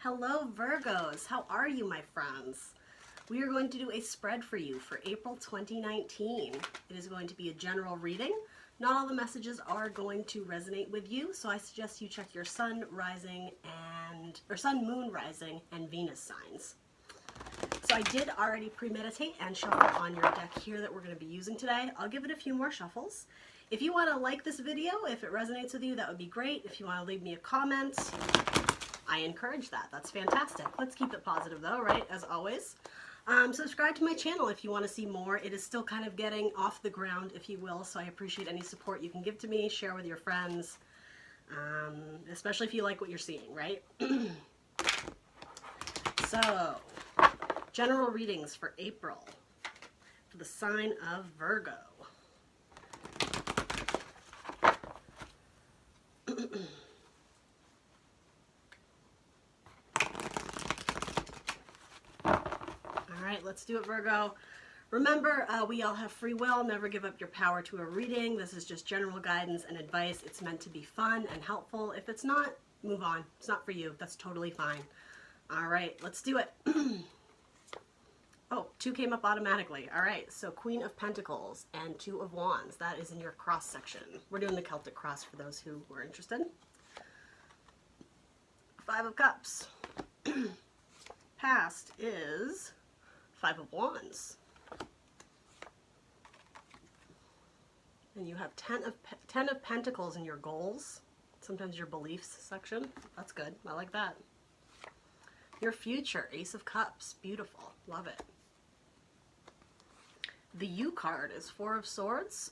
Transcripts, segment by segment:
Hello Virgos, how are you my friends? We are going to do a spread for you for April 2019. It is going to be a general reading. Not all the messages are going to resonate with you, so I suggest you check your sun, rising, or sun, moon, rising, and Venus signs. So I did already premeditate and shuffle on your deck here that we're going to be using today. I'll give it a few more shuffles. If you want to like this video, if it resonates with you, that would be great. If you want to leave me a comment, I encourage that. That's fantastic. Let's keep it positive though, right? As always. Subscribe to my channel if you want to see more. It is still kind of getting off the ground, if you will, so I appreciate any support you can give to me. Share with your friends, especially if you like what you're seeing, right? So, general readings for April for the sign of Virgo. Let's do it, Virgo. Remember, we all have free will. Never give up your power to a reading. This is just general guidance and advice. It's meant to be fun and helpful. If it's not, move on. It's not for you. That's totally fine. All right, let's do it. Oh, 2 came up automatically. All right, so Queen of Pentacles and 2 of Wands. That is in your cross section. We're doing the Celtic cross for those who were interested. 5 of Cups. Past is 5 of Wands. And you have 10 of Pentacles in your goals. Sometimes your beliefs section. That's good. I like that. Your future, Ace of Cups. Beautiful. Love it. The You card is 4 of Swords.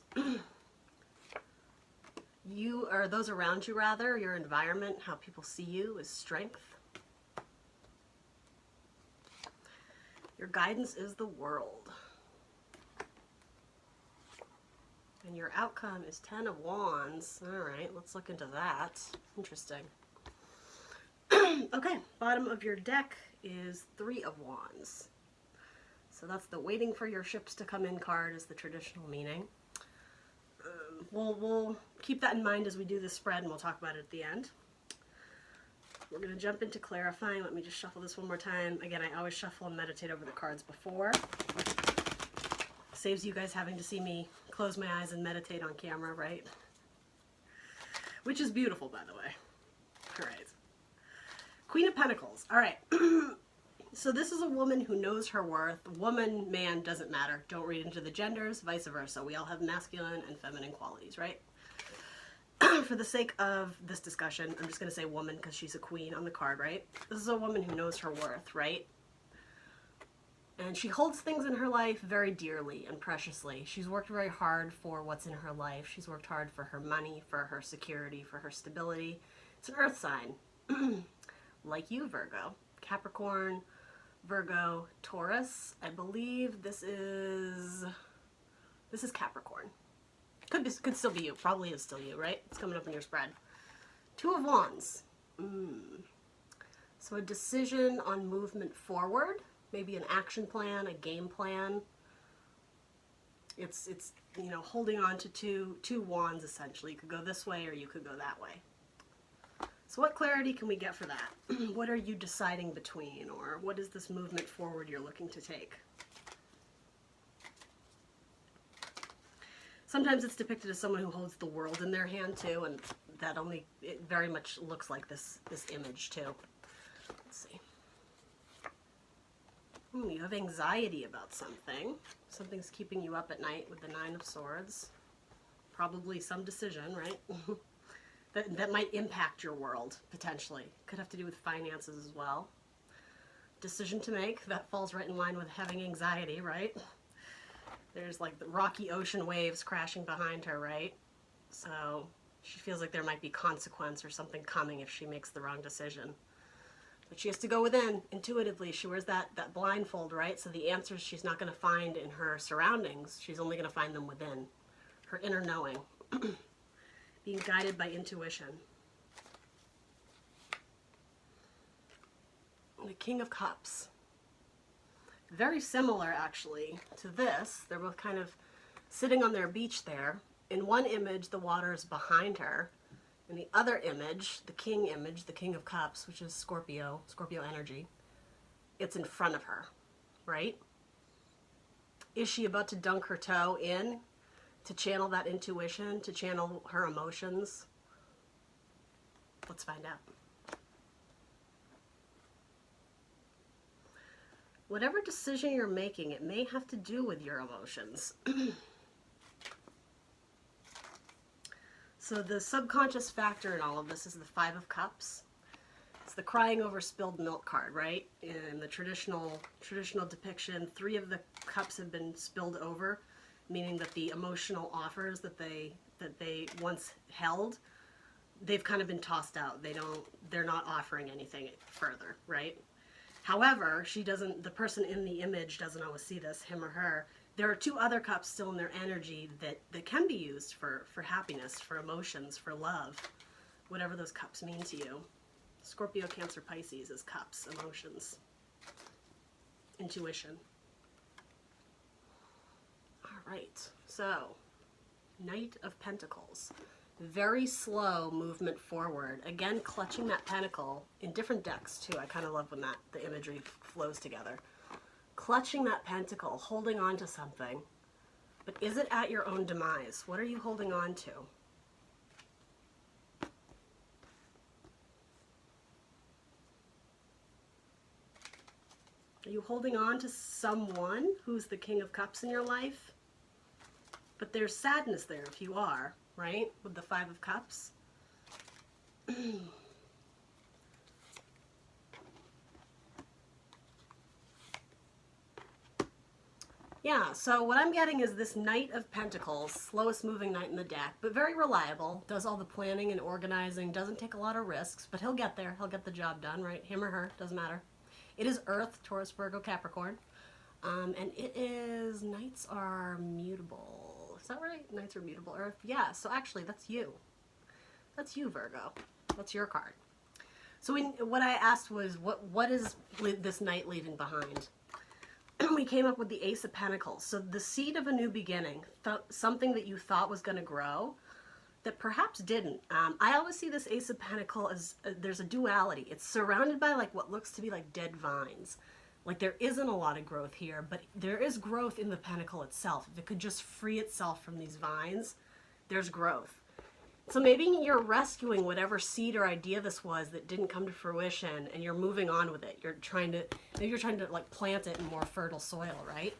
You, or those around you rather, your environment, how people see you is Strength. Your guidance is the World. And your outcome is 10 of Wands. All right, let's look into that. Interesting. Okay, bottom of your deck is 3 of Wands. So that's the waiting for your ships to come in card is the traditional meaning. We'll keep that in mind as we do the spread, and we'll talk about it at the end. We're going to jump into clarifying. Let me just shuffle this one more time. Again, I always shuffle and meditate over the cards before. Saves you guys having to see me close my eyes and meditate on camera, right? Which is beautiful, by the way. All right. Queen of Pentacles. All right. So this is a woman who knows her worth. Woman, man, doesn't matter. Don't read into the genders, vice versa. We all have masculine and feminine qualities, right? For the sake of this discussion, I'm just going to say woman because she's a queen on the card, right? This is a woman who knows her worth, right? And she holds things in her life very dearly and preciously. She's worked very hard for what's in her life. She's worked hard for her money, for her security, for her stability. It's an earth sign. Like you, Virgo. Capricorn, Virgo, Taurus. I believe this is Capricorn. Could still be you. Probably is still you, right? It's coming up in your spread. 2 of Wands. So a decision on movement forward. Maybe an action plan, a game plan. It's you know, holding on to two wands essentially. You could go this way or you could go that way. So what clarity can we get for that? What are you deciding between, or what is this movement forward you're looking to take? Sometimes it's depicted as someone who holds the world in their hand too, and that it very much looks like this image too. Let's see. You have anxiety about something. Something's keeping you up at night with the 9 of Swords. Probably some decision, right? that might impact your world, potentially. Could have to do with finances as well. Decision to make. That falls right in line with having anxiety, right? There's like the rocky ocean waves crashing behind her, right? So she feels like there might be consequence or something coming if she makes the wrong decision. But she has to go within intuitively. She wears that blindfold, right? So the answers she's not going to find in her surroundings. She's only going to find them within her inner knowing. Being guided by intuition. The King of Cups. Very similar, actually, to this. They're both kind of sitting on their beach there. In one image, the water is behind her. And the other image, the King image, the King of Cups, which is Scorpio, Scorpio energy, it's in front of her, right? Is she about to dunk her toe in to channel that intuition, to channel her emotions? Let's find out. Whatever decision you're making, it may have to do with your emotions. So the subconscious factor in all of this is the Five of Cups. It's the crying over spilled milk card, right? In the traditional depiction, 3 of the cups have been spilled over, meaning that the emotional offers that they once held, they've kind of been tossed out. They're not offering anything further, right? However, the person in the image doesn't always see this, him or her. There are 2 other cups still in their energy that can be used for happiness, for emotions, for love, whatever those cups mean to you. Scorpio, Cancer, Pisces is cups, emotions, intuition. All right, so Knight of Pentacles. Very slow movement forward. Again, clutching that pentacle in different decks too. I kind of love when the imagery flows together. Clutching that pentacle, holding on to something. But is it at your own demise? What are you holding on to? Are you holding on to someone who's the King of Cups in your life? But there's sadness there if you are, right? With the Five of Cups. Yeah, so what I'm getting is this Knight of Pentacles, slowest moving knight in the deck, but very reliable, does all the planning and organizing, doesn't take a lot of risks, but he'll get there, he'll get the job done, right? Him or her, doesn't matter. It is Earth, Taurus, Virgo, Capricorn, and it is, Knights are mutable. Is that right? Knights are mutable, Earth. Yeah, so actually that's you. That's you, Virgo. That's your card. So what I asked was, what is this Knight leaving behind? We came up with the Ace of Pentacles. So the seed of a new beginning, something that you thought was going to grow, that perhaps didn't. I always see this Ace of Pentacles as there's a duality. It's surrounded by like what looks to be like dead vines. Like there isn't a lot of growth here, but there is growth in the pentacle itself. If it could just free itself from these vines, there's growth. So maybe you're rescuing whatever seed or idea this was that didn't come to fruition, and you're moving on with it. Maybe you're trying to like plant it in more fertile soil, right?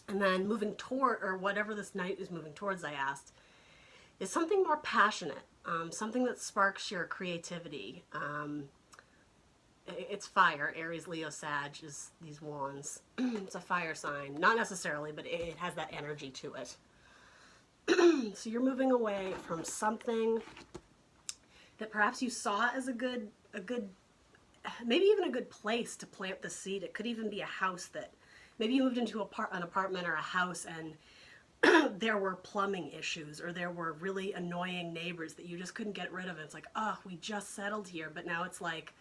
And then moving toward, or whatever this Knight is moving towards, I asked, is something more passionate, something that sparks your creativity. It's fire. Aries, Leo, Sag is these wands. It's a fire sign. Not necessarily, but it has that energy to it. So you're moving away from something that perhaps you saw as a good, maybe even a good place to plant the seed. It could even be a house that, maybe you moved into an apartment or a house and there were plumbing issues, or there were really annoying neighbors that you just couldn't get rid of. It's like, oh, we just settled here, but now it's like,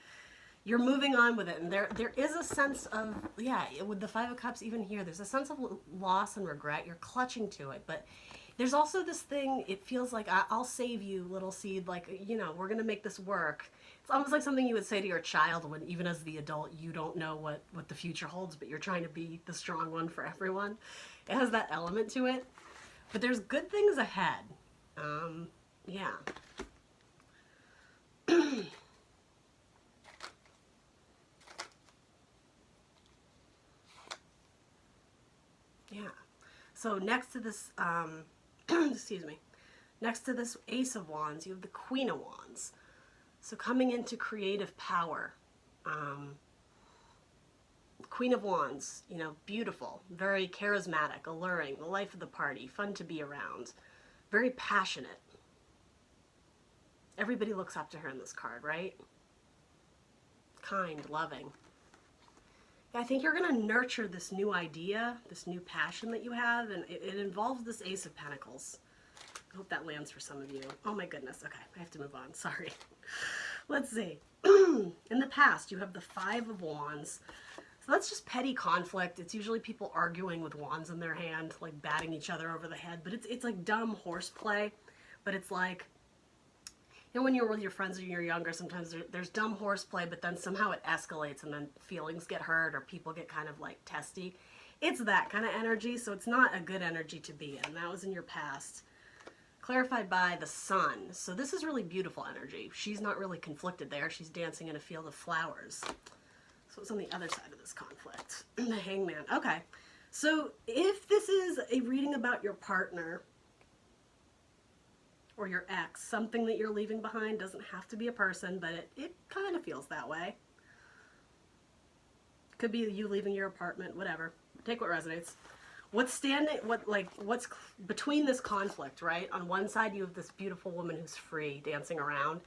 you're moving on with it. And there is a sense of, yeah, with the Five of Cups even here, there's a sense of loss and regret. You're clutching to it, but there's also this thing, it feels like, I'll save you, little seed, like, you know, we're going to make this work. It's almost like something you would say to your child when, even as the adult, you don't know what the future holds, but you're trying to be the strong one for everyone. It has that element to it. But there's good things ahead. Yeah. Yeah. So next to this, excuse me, next to this Ace of Wands, you have the Queen of Wands. So coming into creative power. Queen of Wands, you know, beautiful, very charismatic, alluring, the life of the party, fun to be around, very passionate. Everybody looks up to her in this card, right? Kind, loving. I think you're going to nurture this new idea, this new passion that you have, and it involves this Ace of Pentacles. I hope that lands for some of you. Oh my goodness. Okay, I have to move on. Sorry. Let's see. In the past, you have the Five of Wands. So that's just petty conflict. It's usually people arguing with wands in their hand, like batting each other over the head. But it's like dumb horseplay. But it's like, And when you're with your friends when you're younger, sometimes there's dumb horseplay, but then somehow it escalates and then feelings get hurt or people get kind of like testy. It's that kind of energy, so it's not a good energy to be in. That was in your past. Clarified by the sun. So this is really beautiful energy. She's not really conflicted there. She's dancing in a field of flowers. So it's on the other side of this conflict. The Hangman. Okay. So if this is a reading about your partner or your ex, something that you're leaving behind, doesn't have to be a person, but it kind of feels that way. Could be you leaving your apartment, whatever. Take what resonates. What's between this conflict, right? On one side, you have this beautiful woman who's free, dancing around.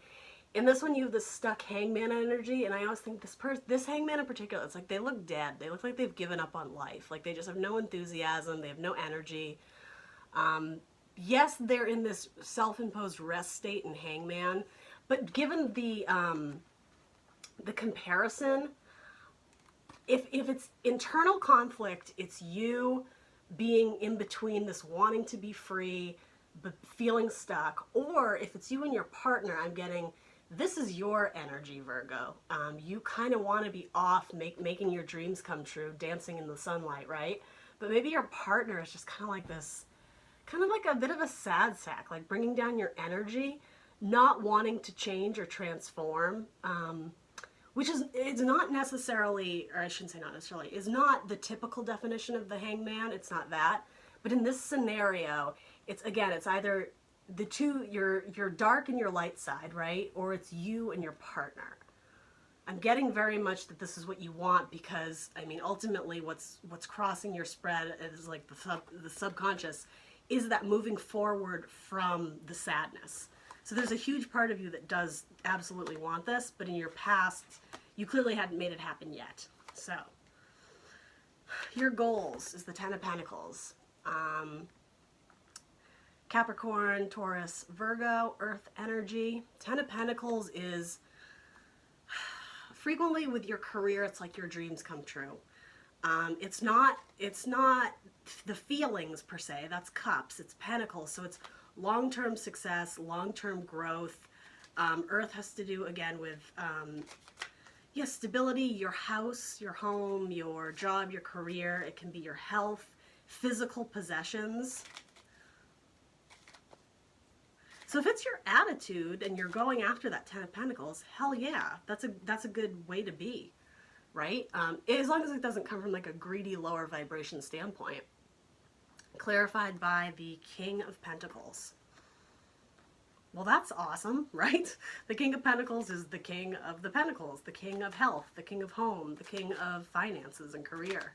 In this one, you have this stuck hangman energy, and I always think this hangman in particular, it's like they look dead. They look like they've given up on life. Like they just have no enthusiasm. They have no energy. Yes, they're in this self-imposed rest state in hangman, but given the comparison, if it's internal conflict, it's you being in between this wanting to be free but feeling stuck, or if it's you and your partner, I'm getting this is your energy, Virgo. You kind of want to be off, making your dreams come true, dancing in the sunlight, right? But maybe your partner is just kind of like this, kind of like a bit of a sad sack, like bringing down your energy, not wanting to change or transform, which is, it's not necessarily, or I shouldn't say not necessarily, is not the typical definition of the hangman. It's not that. But in this scenario, it's either the two, your dark and your light side, right? Or it's you and your partner. I'm getting very much that this is what you want because, I mean, ultimately what's crossing your spread is like the subconscious is that moving forward from the sadness. So there's a huge part of you that does absolutely want this, but in your past, you clearly hadn't made it happen yet. So, your goals is the Ten of Pentacles. Capricorn, Taurus, Virgo, Earth energy. Ten of Pentacles is frequently with your career, it's like your dreams come true. It's not the feelings per se, that's cups, it's pentacles, so it's long-term success, long-term growth. Earth has to do, again, with, stability, your house, your home, your job, your career. It can be your health, physical possessions. So if it's your attitude and you're going after that Ten of Pentacles, hell yeah, that's a good way to be, right? As long as it doesn't come from like a greedy, lower vibration standpoint. Clarified by the King of Pentacles. Well, that's awesome, right? The King of Pentacles is the King of the Pentacles, the King of Health, the King of Home, the King of Finances and Career.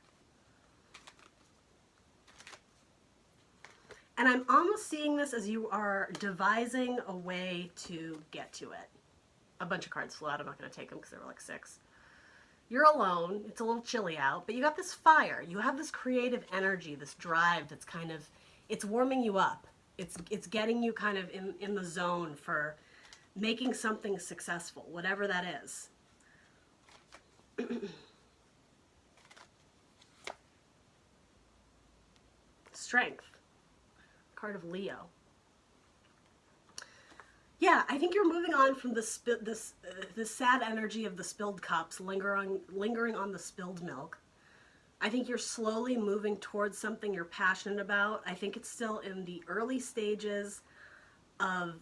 And I'm almost seeing this as you are devising a way to get to it. A bunch of cards flew out. I'm not going to take them because there were like 6. You're alone, it's a little chilly out, but you got this fire. You have this creative energy, this drive that's kind of, it's warming you up. It's getting you kind of in the zone for making something successful, whatever that is. Strength. Card of Leo. Yeah, I think you're moving on from this sad energy of the spilled cups, lingering on the spilled milk. I think you're slowly moving towards something you're passionate about. I think it's still in the early stages of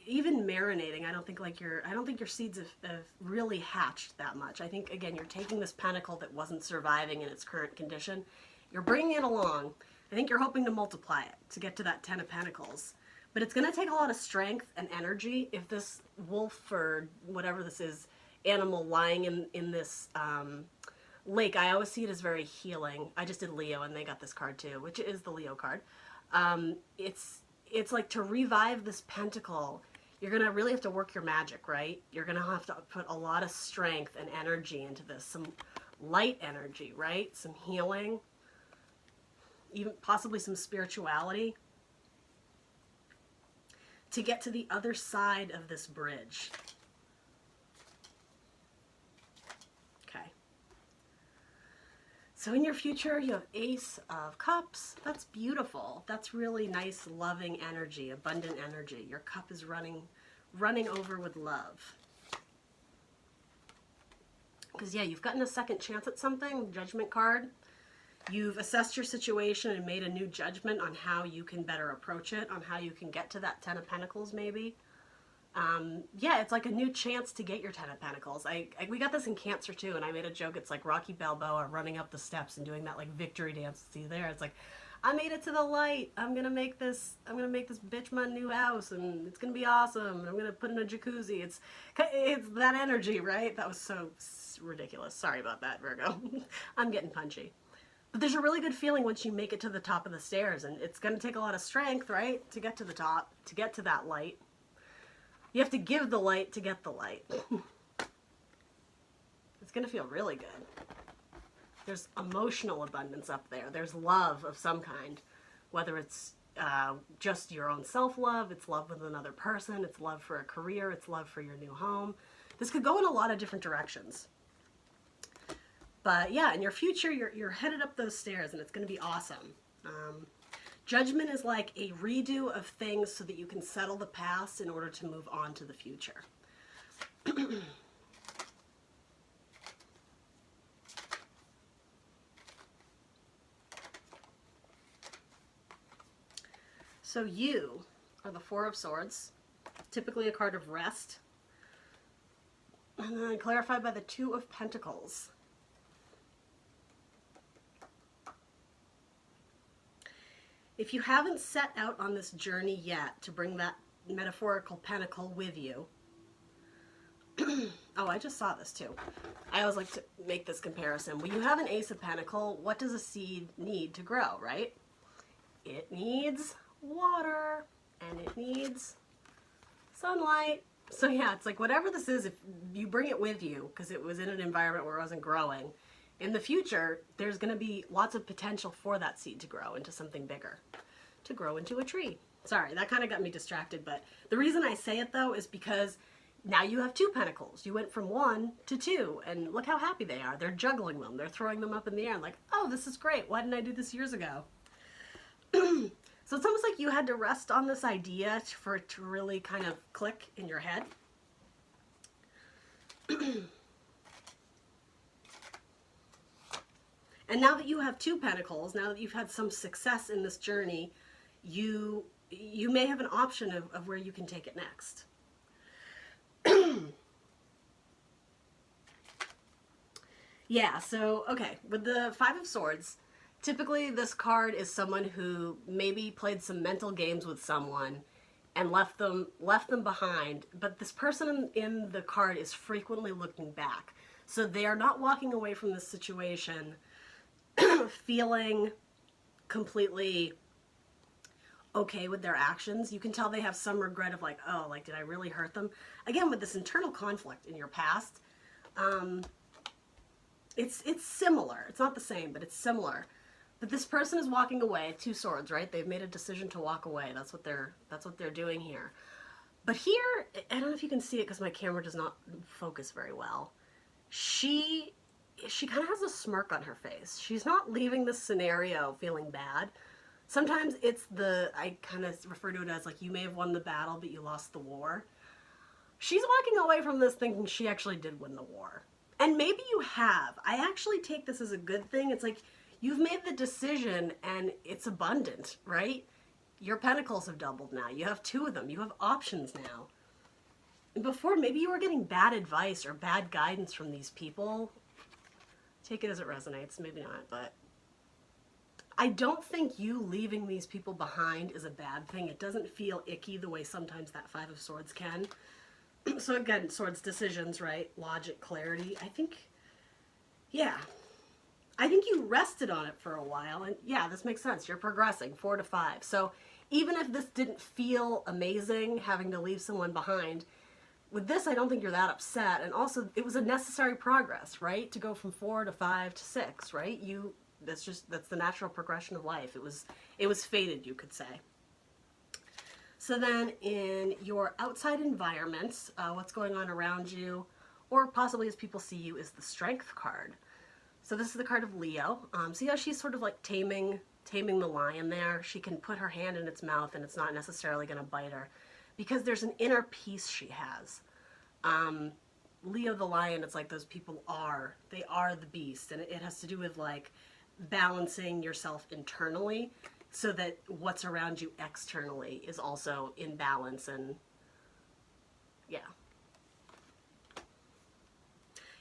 even marinating. I don't think your seeds have really hatched that much. I think, again, you're taking this pentacle that wasn't surviving in its current condition. You're bringing it along. I think you're hoping to multiply it to get to that Ten of Pentacles. But it's going to take a lot of strength and energy if this wolf or whatever this is, animal lying in this lake. I always see it as very healing. I just did Leo and they got this card too, which is the Leo card. It's like to revive this pentacle, you're going to really have to work your magic, right? You're going to have to put a lot of strength and energy into this. Some light energy, right? Some healing. Even possibly some spirituality. To get to the other side of this bridge. Okay. So in your future, you have Ace of Cups. That's beautiful. That's really nice, loving energy, abundant energy. Your cup is running running over with love. Because, yeah, you've gotten a second chance at something, Judgment card. You've assessed your situation and made a new judgment on how you can better approach it, on how you can get to that Ten of Pentacles, maybe. Yeah, it's like a new chance to get your Ten of Pentacles. We got this in Cancer, too, and I made a joke. It's like Rocky Balboa running up the steps and doing that, like, victory dance. See there? It's like, I made it to the light. I'm gonna make this bitch my new house, and it's gonna be awesome. And I'm gonna put in a jacuzzi. It's that energy, right? That was so ridiculous. Sorry about that, Virgo. I'm getting punchy. But there's a really good feeling once you make it to the top of the stairs, and it's going to take a lot of strength, right, to get to the top, to get to that light. You have to give the light to get the light. It's going to feel really good. There's emotional abundance up there. There's love of some kind, whether it's just your own self-love, it's love with another person, it's love for a career, it's love for your new home. This could go in a lot of different directions. But yeah, in your future, you're headed up those stairs, and it's going to be awesome. Judgment is like a redo of things so that you can settle the past in order to move on to the future. So you are the Four of Swords, typically a card of rest, and then clarified by the Two of Pentacles. If you haven't set out on this journey yet to bring that metaphorical pentacle with you, oh, I just saw this too. I always like to make this comparison. When you have an Ace of Pentacles, what does a seed need to grow, right? It needs water, and it needs sunlight. So yeah, it's like whatever this is, if you bring it with you, because it was in an environment where it wasn't growing, in the future, there's going to be lots of potential for that seed to grow into something bigger, to grow into a tree. Sorry, that kind of got me distracted, but the reason I say it, though, is because now you have 2 pentacles. You went from 1 to 2, and look how happy they are. They're juggling them. They're throwing them up in the air and like, oh, this is great. Why didn't I do this years ago? So it's almost like you had to rest on this idea for it to really kind of click in your head. And now that you have 2 pentacles, now that you've had some success in this journey, you may have an option of where you can take it next. Yeah, so, okay, with the Five of Swords, typically this card is someone who maybe played some mental games with someone and left them behind, but this person in the card is frequently looking back. So they are not walking away from this situation feeling completely okay with their actions. You can tell they have some regret of like, oh, like, did I really hurt them? Again, with this internal conflict in your past, it's similar. It's not the same, but it's similar. But this person is walking away, 2 swords, right? They've made a decision to walk away. That's what they're doing here. But here, I don't know if you can see it because my camera does not focus very well. She kind of has a smirk on her face. She's not leaving this scenario feeling bad. Sometimes it's I kind of refer to it as like, you may have won the battle, but you lost the war. She's walking away from this thinking she actually did win the war. And maybe you have. I actually take this as a good thing. It's like, you've made the decision and it's abundant, right? Your pentacles have doubled now. You have 2 of them. You have options now. And before, maybe you were getting bad advice or bad guidance from these people. Take it as it resonates, maybe not, but I don't think you leaving these people behind is a bad thing. It doesn't feel icky the way sometimes that Five of Swords can. So again, swords, decisions, right? Logic, clarity. I think you rested on it for a while, and yeah, this makes sense. You're progressing 4 to 5. So even if this didn't feel amazing, having to leave someone behind, with this, I don't think you're that upset. And also, it was a necessary progress, right? To go from 4 to 5 to 6, right? That's the natural progression of life. It was fated, you could say. So then in your outside environments, what's going on around you, or possibly as people see you, is the Strength card. So this is the card of Leo. See how she's sort of like taming the lion there? She can put her hand in its mouth and it's not necessarily going to bite her. because there's an inner peace she has. Leo the lion, it's like those people they are the beast, and it has to do with like balancing yourself internally so that what's around you externally is also in balance. And yeah.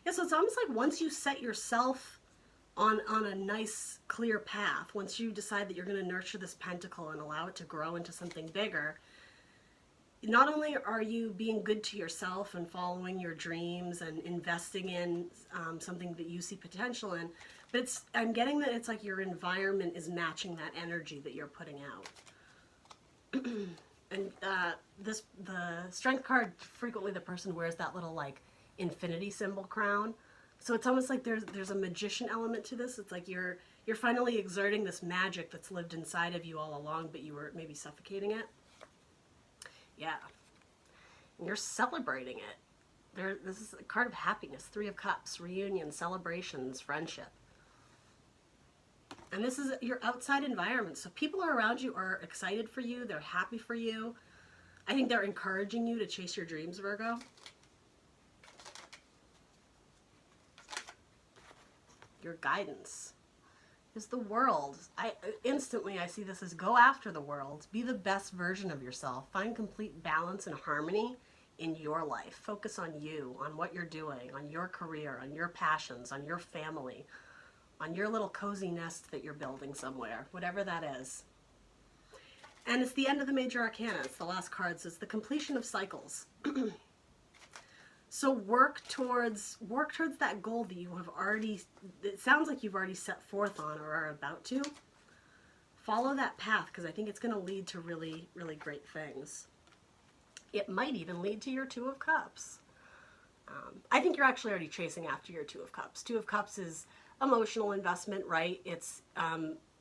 Yeah, so it's almost like once you set yourself on a nice, clear path, once you decide that you're going to nurture this pentacle and allow it to grow into something bigger, not only are you being good to yourself and following your dreams and investing in something that you see potential in, but I'm getting that it's like your environment is matching that energy that you're putting out. And the strength card, frequently the person wears that little like infinity symbol crown. So it's almost like there's a magician element to this. It's like you're finally exerting this magic that's lived inside of you all along, but you were maybe suffocating it. Yeah. And you're celebrating it. This is a card of happiness. 3 of Cups, reunion, celebrations, friendship. And this is your outside environment. So people around you are excited for you. They're happy for you. I think they're encouraging you to chase your dreams, Virgo. Your guidance is the world. Instantly I see this as go after the world. Be the best version of yourself. Find complete balance and harmony in your life. Focus on you, on what you're doing, on your career, on your passions, on your family, on your little cozy nest that you're building somewhere, whatever that is. And it's the end of the major arcana. It's the last card. So it's the completion of cycles. So work towards that goal that you have already, it sounds like you've already set forth on or are about to. Follow that path, because I think it's going to lead to really, really great things. It might even lead to your 2 of Cups. I think you're actually already chasing after your 2 of Cups. 2 of Cups is emotional investment, right? It's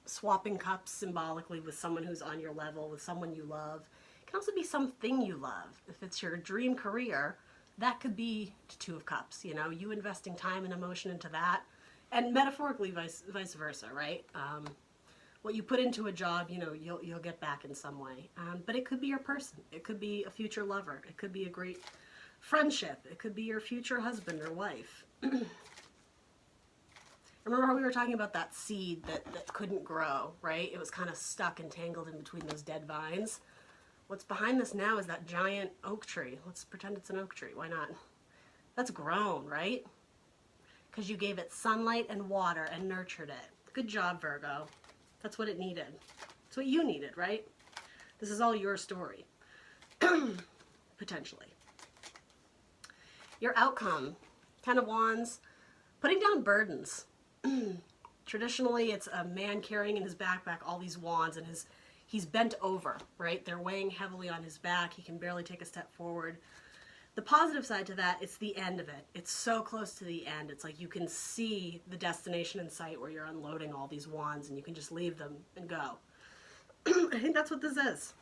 swapping cups symbolically with someone who's on your level, with someone you love. It can also be something you love. If it's your dream career, that could be 2 of Cups, you know, you investing time and emotion into that, and metaphorically vice versa, right? What you put into a job, you know, you'll get back in some way. But it could be your person. It could be a future lover. It could be a great friendship. It could be your future husband or wife. Remember how we were talking about that seed that couldn't grow, right? It was kind of stuck and tangled in between those dead vines. What's behind this now is that giant oak tree. Let's pretend it's an oak tree. Why not? That's grown, right? Because you gave it sunlight and water and nurtured it. Good job, Virgo. That's what it needed. That's what you needed, right? This is all your story. Potentially. Your outcome. 10 of Wands. Putting down burdens. Traditionally, it's a man carrying in his backpack all these wands, and he's bent over, right? They're weighing heavily on his back. He can barely take a step forward. The positive side to that, it's the end of it. It's so close to the end. It's like you can see the destination in sight where you're unloading all these wands and you can just leave them and go. I think that's what this is.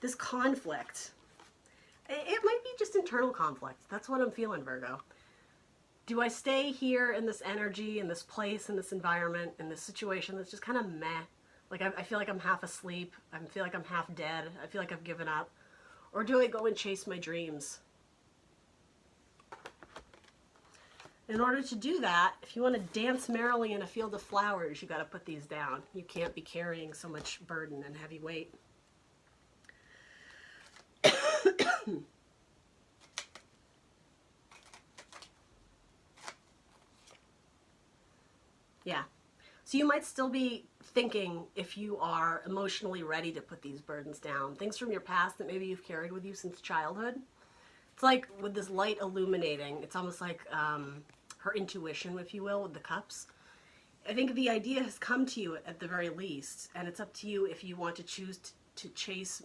This conflict. It might be just internal conflict. That's what I'm feeling, Virgo. Do I stay here in this energy, in this place, in this environment, in this situation that's just kind of meh? Like I feel like I'm half asleep. I feel like I'm half dead. I feel like I've given up. Or do I go and chase my dreams? In order to do that, if you want to dance merrily in a field of flowers, you got to put these down. You can't be carrying so much burden and heavy weight. Yeah. So you might still be thinking, if you are emotionally ready to put these burdens down, things from your past that maybe you've carried with you since childhood. It's like with this light illuminating, it's almost like her intuition, if you will, with the cups. I think the idea has come to you at the very least, and it's up to you if you want to choose to chase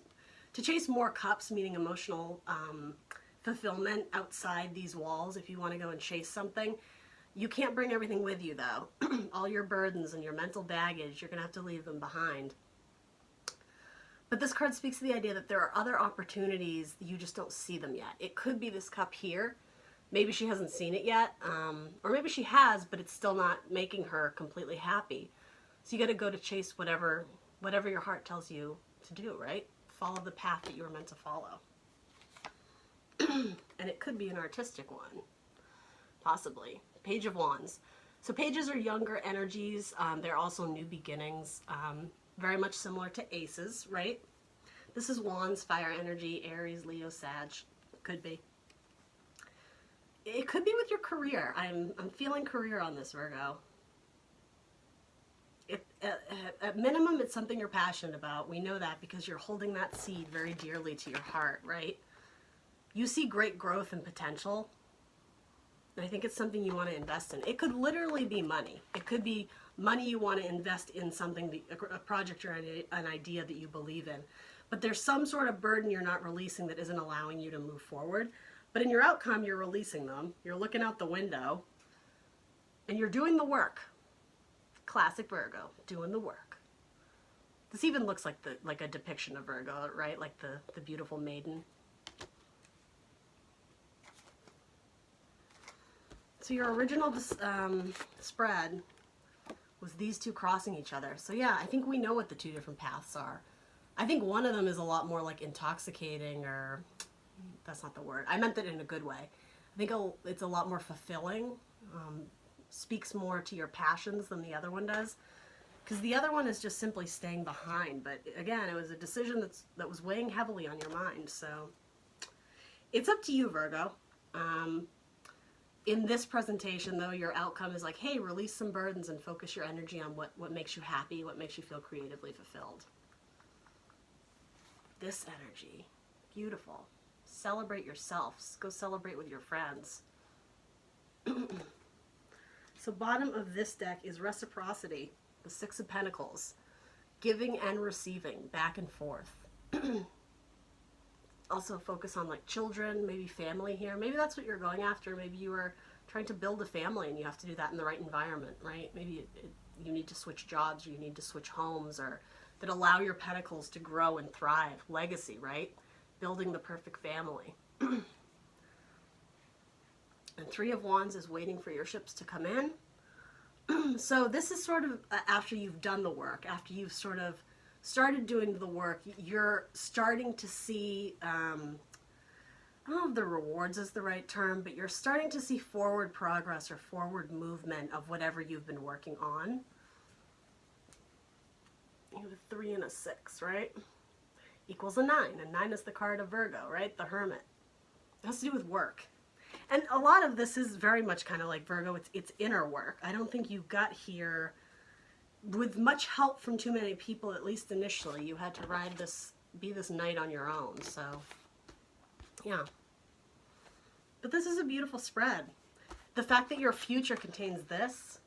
more cups, meaning emotional fulfillment outside these walls. If you want to go and chase something, you can't bring everything with you, though. All your burdens and your mental baggage, you're going to have to leave them behind. But this card speaks to the idea that there are other opportunities, you just don't see them yet. It could be this cup here. Maybe she hasn't seen it yet, or maybe she has, but it's still not making her completely happy. So you got to go to chase whatever your heart tells you to do, right? Follow the path that you were meant to follow. And it could be an artistic one, possibly. Page of Wands. So pages are younger energies. They're also new beginnings, very much similar to aces, right? This is Wands, fire energy, Aries, Leo, Sag. Could be. It could be with your career. I'm feeling career on this, Virgo. At minimum, it's something you're passionate about. We know that because you're holding that seed very dearly to your heart, right? You see great growth and potential. And I think it's something you want to invest in. It could literally be money. It could be money you want to invest in something, a project or an idea that you believe in. But there's some sort of burden you're not releasing that isn't allowing you to move forward. But in your outcome, you're releasing them. You're looking out the window. And you're doing the work. Classic Virgo, doing the work. This even looks like a depiction of Virgo, right? Like the beautiful maiden. So your original spread was these two crossing each other. So yeah, I think we know what the two different paths are. I think one of them is a lot more like intoxicating, or that's not the word. I meant that in a good way. I think it's a lot more fulfilling, speaks more to your passions than the other one does. Because the other one is just simply staying behind. But again, it was a decision that was weighing heavily on your mind. So it's up to you, Virgo. In this presentation, though, your outcome is like, hey, release some burdens and focus your energy on what makes you happy, what makes you feel creatively fulfilled. This energy, beautiful. Celebrate yourself. Go celebrate with your friends. So bottom of this deck is reciprocity, the Six of Pentacles, giving and receiving, back and forth. Also focus on like children, maybe family here. Maybe that's what you're going after. Maybe you are trying to build a family and you have to do that in the right environment, right? Maybe you need to switch jobs, or you need to switch homes, or that allow your pentacles to grow and thrive. Legacy, right? Building the perfect family. And Three of Wands is waiting for your ships to come in. So this is sort of after you've done the work, after you've sort of started doing the work, you're starting to see, I don't know if the rewards is the right term, but you're starting to see forward progress or forward movement of whatever you've been working on. You have a 3 and a 6, right? Equals a 9, and 9 is the card of Virgo, right? The Hermit. It has to do with work. And a lot of this is very much kind of like Virgo, it's inner work. I don't think you got here with much help from too many people, at least initially. You had to be this knight on your own, so yeah. But this is a beautiful spread. The fact that your future contains this,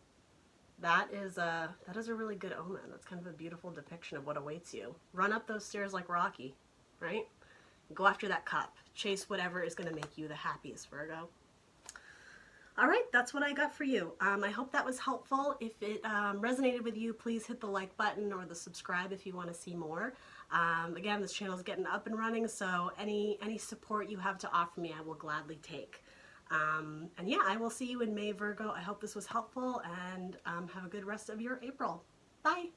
that is a really good omen. That's kind of a beautiful depiction of what awaits you. Run up those stairs like Rocky, right? Go after that cup. Chase whatever is going to make you the happiest, Virgo. All right, that's what I got for you. I hope that was helpful. If it resonated with you, please hit the like button or the subscribe if you want to see more. Again, this channel is getting up and running, so any support you have to offer me, I will gladly take. And yeah, I will see you in May, Virgo. I hope this was helpful, and have a good rest of your April. Bye.